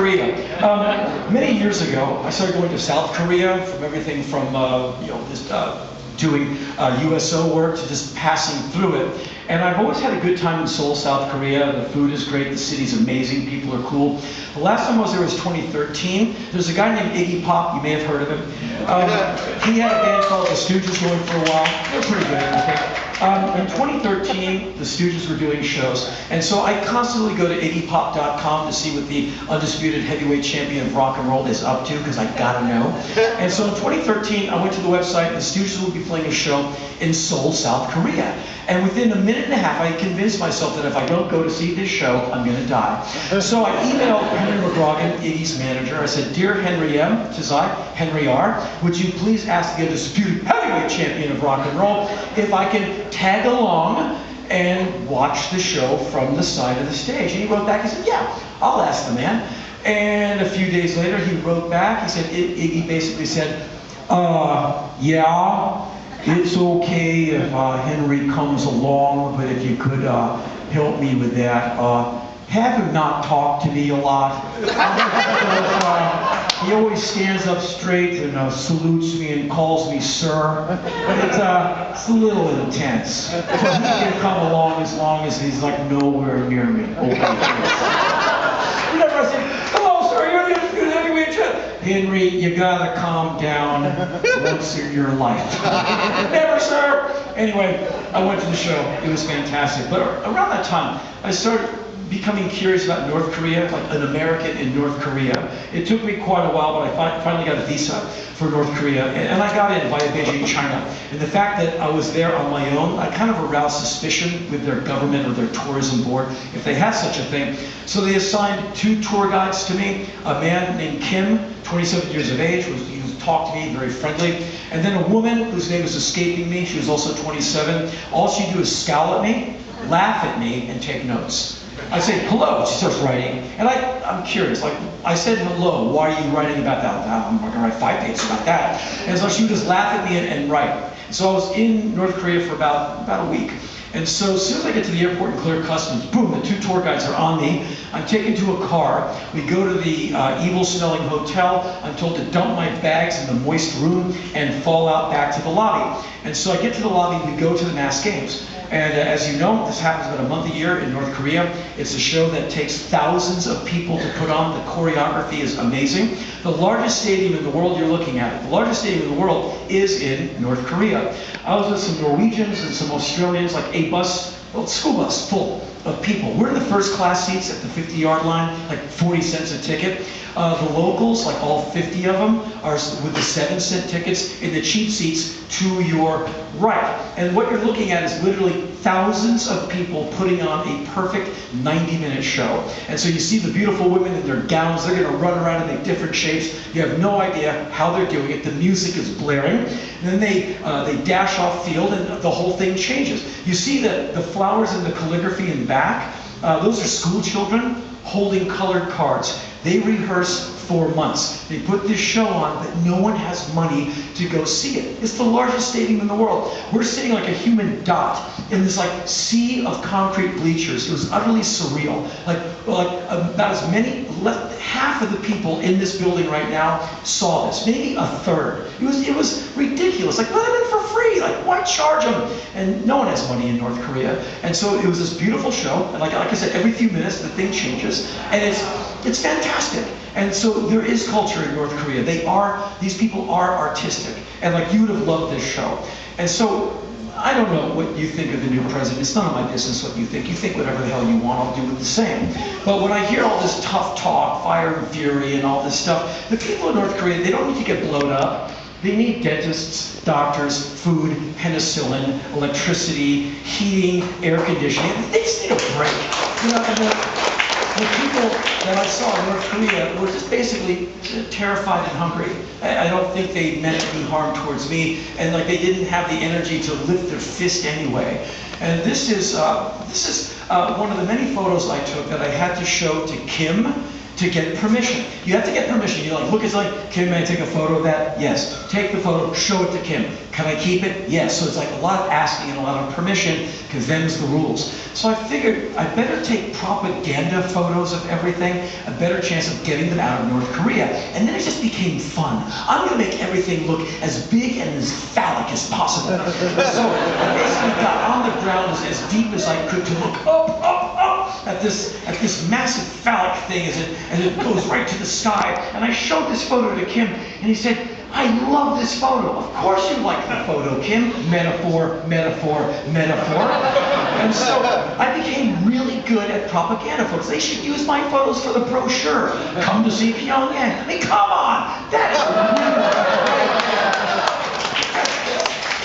Korea. Many years ago, I started going to South Korea, from everything from doing USO work to just passing through it. And I've always had a good time in Seoul, South Korea. The food is great, the city's amazing, people are cool. The last time I was there was 2013. There's a guy named Iggy Pop, you may have heard of him. He had a band called The Stooges going for a while. They're pretty good, I think. In 2013, the Stooges were doing shows, and so I constantly go to iggypop.com to see what the undisputed heavyweight champion of rock and roll is up to, because I gotta know. And so in 2013, I went to the website, and the Stooges would be playing a show in Seoul, South Korea. And within a minute and a half, I convinced myself that if I don't go to see this show, I'm gonna die. So I emailed Henry McGrogan, Iggy's manager. I said, "Dear Henry M," says I, Henry R, "would you please ask the undisputed heavyweight champion of rock and roll if I can tag along and watch the show from the side of the stage?" And he wrote back, he said, "Yeah, I'll ask the man." And a few days later, he wrote back, he said, Iggy basically said, "Yeah, it's okay if Henry comes along, but if you could help me with that. Have him not talk to me a lot. He always stands up straight and salutes me and calls me sir. But it's a little intense. So he can come along as long as he's like nowhere near me." Okay, whenever I say, "Hello sir, you're the undisputed heavyweight champ." "Henry, you gotta calm down once in your life." "Never, sir." Anyway, I went to the show. It was fantastic. But around that time, I started becoming curious about North Korea, like an American in North Korea. It took me quite a while, but I finally got a visa for North Korea, and I got in via Beijing, China. And the fact that I was there on my own, I kind of aroused suspicion with their government or their tourism board, if they had such a thing. So they assigned 2 tour guides to me, a man named Kim, 27 years of age, he talked to me, very friendly, and then a woman whose name is escaping me, she was also 27. All she'd do is scowl at me, laugh at me, and take notes. I say, "Hello," she starts writing, and I'm curious, like, I said, "Hello, why are you writing about that?" "I'm not gonna write 5 pages about that." And so she would just laugh at me and write. So I was in North Korea for about a week. And so as soon as I get to the airport and clear customs, boom, the 2 tour guides are on me. I'm taken to a car. We go to the evil-smelling hotel. I'm told to dump my bags in the moist room and fall out back to the lobby. And so I get to the lobby, we go to the mass games. And as you know, this happens about a month a year in North Korea. It's a show that takes thousands of people to put on. The choreography is amazing. The largest stadium in the world, you're looking at it, the largest stadium in the world is in North Korea. I was with some Norwegians and some Australians, like a school bus full of people. We're in the first class seats at the 50-yard line, like 40 cents a ticket. The locals, like all 50 of them, are with the 7-cent tickets in the cheap seats to your right. And what you're looking at is literally thousands of people putting on a perfect 90-minute show. And so you see the beautiful women in their gowns, they're gonna run around and make different shapes. You have no idea how they're doing it. The music is blaring. And then they dash off field and the whole thing changes. You see the flowers and the calligraphy in back. Those are school children holding colored cards. They rehearse for months. They put this show on, but no one has money to go see it. It's the largest stadium in the world. We're sitting like a human dot in this like sea of concrete bleachers. It was utterly surreal. Like about as many, half of the people in this building right now saw this. Maybe a third. It was ridiculous. Like, let them in for free. Like, why charge them? And no one has money in North Korea. And so it was this beautiful show. And like I said, every few minutes the thing changes, and it's fantastic. And so there is culture in North Korea. These people are artistic. And like, you would have loved this show. And so, I don't know what you think of the new president. It's none of my business what you think. You think whatever the hell you want, I'll do it the same. But when I hear all this tough talk, fire and fury and all this stuff, the people in North Korea, they don't need to get blown up. They need dentists, doctors, food, penicillin, electricity, heating, air conditioning. They just need a break. You know, and the people that I saw in North Korea were just basically terrified and hungry. I don't think they meant any harm towards me, and like they didn't have the energy to lift their fist anyway. And this is one of the many photos I took that I had to show to Kim to get permission. You have to get permission. You like look at something, Kim, may I take a photo of that? Yes. Take the photo, show it to Kim. Can I keep it? Yes. So it's like a lot of asking and a lot of permission, because them's the rules. So I figured I better take propaganda photos of everything, a better chance of getting them out of North Korea. And then it just became fun. I'm going to make everything look as big and as phallic as possible. So I basically got on the ground as deep as I could to look up at this massive phallic thing as it goes right to the sky. And I showed this photo to Kim, and he said, I love this photo. Of course you like the photo, Kim. Metaphor, metaphor, metaphor. And so I became really good at propaganda photos. They should use my photos for the brochure. Come to see Pyongyang. I mean, come on. That is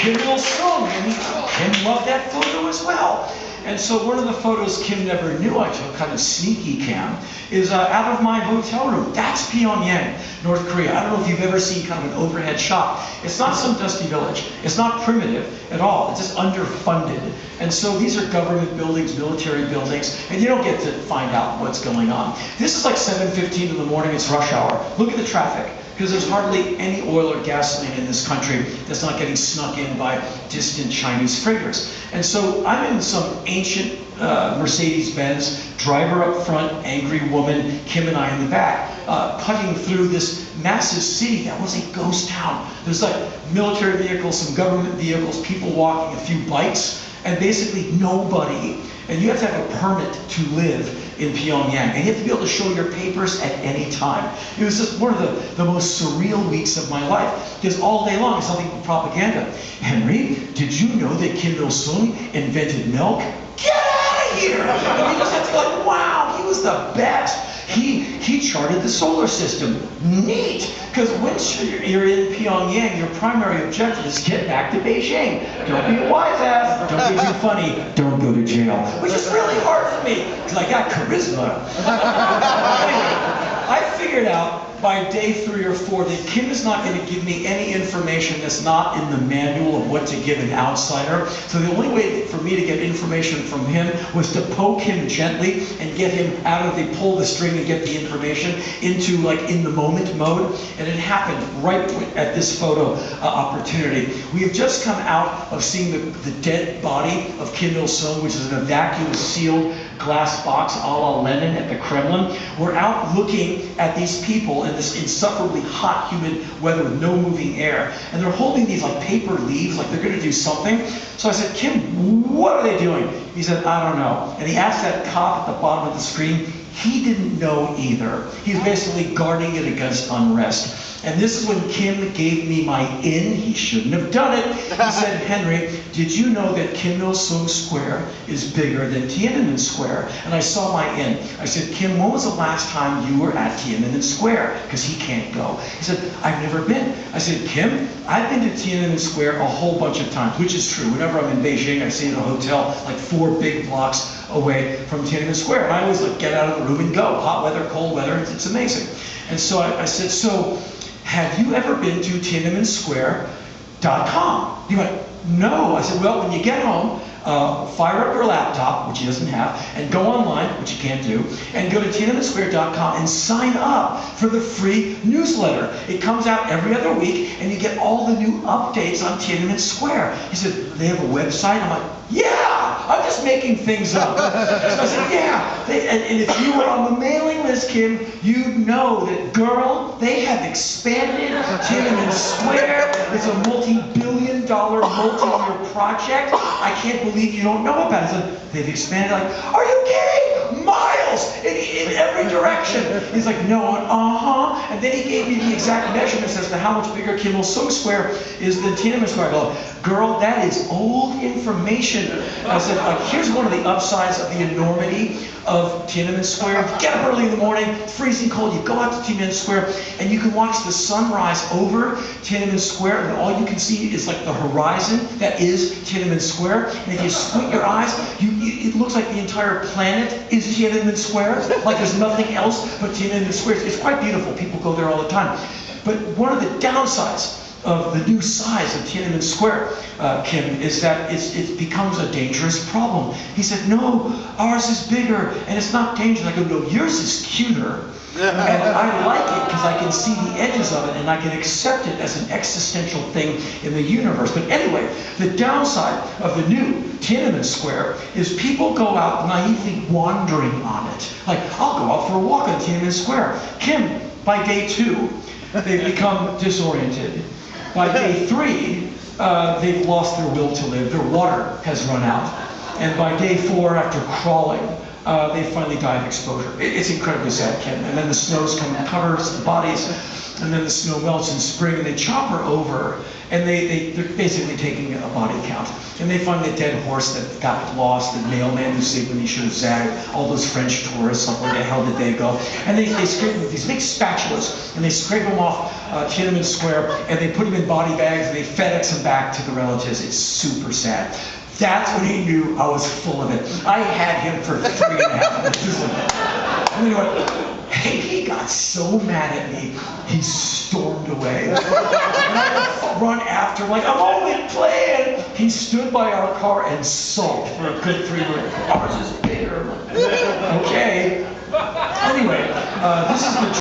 Kim Il-sung, and Kim loved that photo as well. And so one of the photos Kim never knew I took, kind of sneaky cam, is out of my hotel room. That's Pyongyang, North Korea. I don't know if you've ever seen kind of an overhead shot. It's not some dusty village. It's not primitive at all. It's just underfunded. And so these are government buildings, military buildings, and you don't get to find out what's going on. This is like 7:15 in the morning. It's rush hour. Look at the traffic, because there's hardly any oil or gasoline in this country that's not getting snuck in by distant Chinese freighters. And so I'm in some ancient Mercedes-Benz, driver up front, angry woman, Kim and I in the back, cutting through this massive city that was a ghost town. There's like military vehicles, some government vehicles, people walking, a few bikes, and basically nobody. And you have to have a permit to live in Pyongyang, and you have to be able to show your papers at any time. It was just one of the most surreal weeks of my life, because all day long it's nothing but propaganda. Henry, did you know that Kim Il-sung invented milk? Get out of here! And we just have to go like, wow, he was the best. He charted the solar system. Neat! Because once you're in Pyongyang, your primary objective is to get back to Beijing. Don't be a wise ass. Don't be too funny. Don't go to jail. Which is really hard for me, because I got charisma. Anyway, I figured out by day 3 or 4 that Kim is not going to give me any information that's not in the manual of what to give an outsider. So the only way for me to get information from him was to poke him gently and get him out of the pull the string and get the information into like in the moment mode. And it happened right at this photo opportunity. We have just come out of seeing the dead body of Kim Il-sung, which is in a vacuum sealed glass box a la Lenin at the Kremlin. We're out looking at these people in this insufferably hot, humid weather with no moving air. And they're holding these like paper leaves, like they're going to do something. So I said, Kim, what are they doing? He said, I don't know. And he asked that cop at the bottom of the screen. He didn't know either. He's basically guarding it against unrest. And this is when Kim gave me my in. He shouldn't have done it. He said, Henry, did you know that Kim Il-sung Square is bigger than Tiananmen Square? And I saw my in. I said, Kim, when was the last time you were at Tiananmen Square? Because he can't go. He said, I've never been. I said, Kim, I've been to Tiananmen Square a whole bunch of times, which is true. Whenever I'm in Beijing, I stay in a hotel like 4 big blocks away from Tiananmen Square. And I always like get out of the room and go. Hot weather, cold weather, it's amazing. And so I said, so have you ever been to TiananmenSquare.com? He went, no. I said, well, when you get home, fire up your laptop, which he doesn't have, and go online, which you can't do, and go to TiananmenSquare.com and sign up for the free newsletter. It comes out every other week, and you get all the new updates on Tiananmen Square. He said, they have a website? I'm like, yeah, I'm just making things up. So I said, yeah. And if you were on the mailing list, Kim, you'd know that, girl, they have expanded Tiananmen Square. It's a multi-billion-dollar, multi-year project. I can't believe you don't know about it. So they've expanded, like, are you kidding? Miles in every direction. He's like, no, uh-huh. And then he gave me the exact measurements as to how much bigger Kim Il-sung Square is than Tiananmen Square. I go, girl, that is old information. I said, here's one of the upsides of the enormity of Tiananmen Square. You get up early in the morning, freezing cold, you go out to Tiananmen Square, and you can watch the sunrise over Tiananmen Square, and all you can see is like the horizon that is Tiananmen Square. And if you squint your eyes, it looks like the entire planet is Tiananmen Square, like there's nothing else but Tiananmen Square. It's quite beautiful. People go there all the time. But one of the downsides of the new size of Tiananmen Square, Kim, is that it becomes a dangerous problem. He said, no, ours is bigger, and it's not dangerous. I go, no, yours is cuter. And I like it because I can see the edges of it and I can accept it as an existential thing in the universe. But anyway, the downside of the new Tiananmen Square is people go out naively wandering on it. Like, I'll go out for a walk on Tiananmen Square. Kim, by day 2, they've become disoriented. By day 3, they've lost their will to live. Their water has run out. And by day 4, after crawling, they finally die of exposure. It's incredibly sad, Kim. And then the snows come and covers the bodies, and then the snow melts in spring, and they chopper over, and they're basically taking a body count. And they find the dead horse that got lost, the mailman who saved when he should have zagged, all those French tourists, like where the hell did they go? And they scrape them with these big spatulas, and they scrape them off Tiananmen Square, and they put them in body bags, and they FedEx them back to the relatives. It's super sad. That's when he knew I was full of it. I had him for 3.5 minutes. And then he went, hey, he got so mad at me, he stormed away. And I run after him like, I'm only playing. He stood by our car and sulked for a good 3 minutes. Ours is bigger. Okay. Anyway, this is the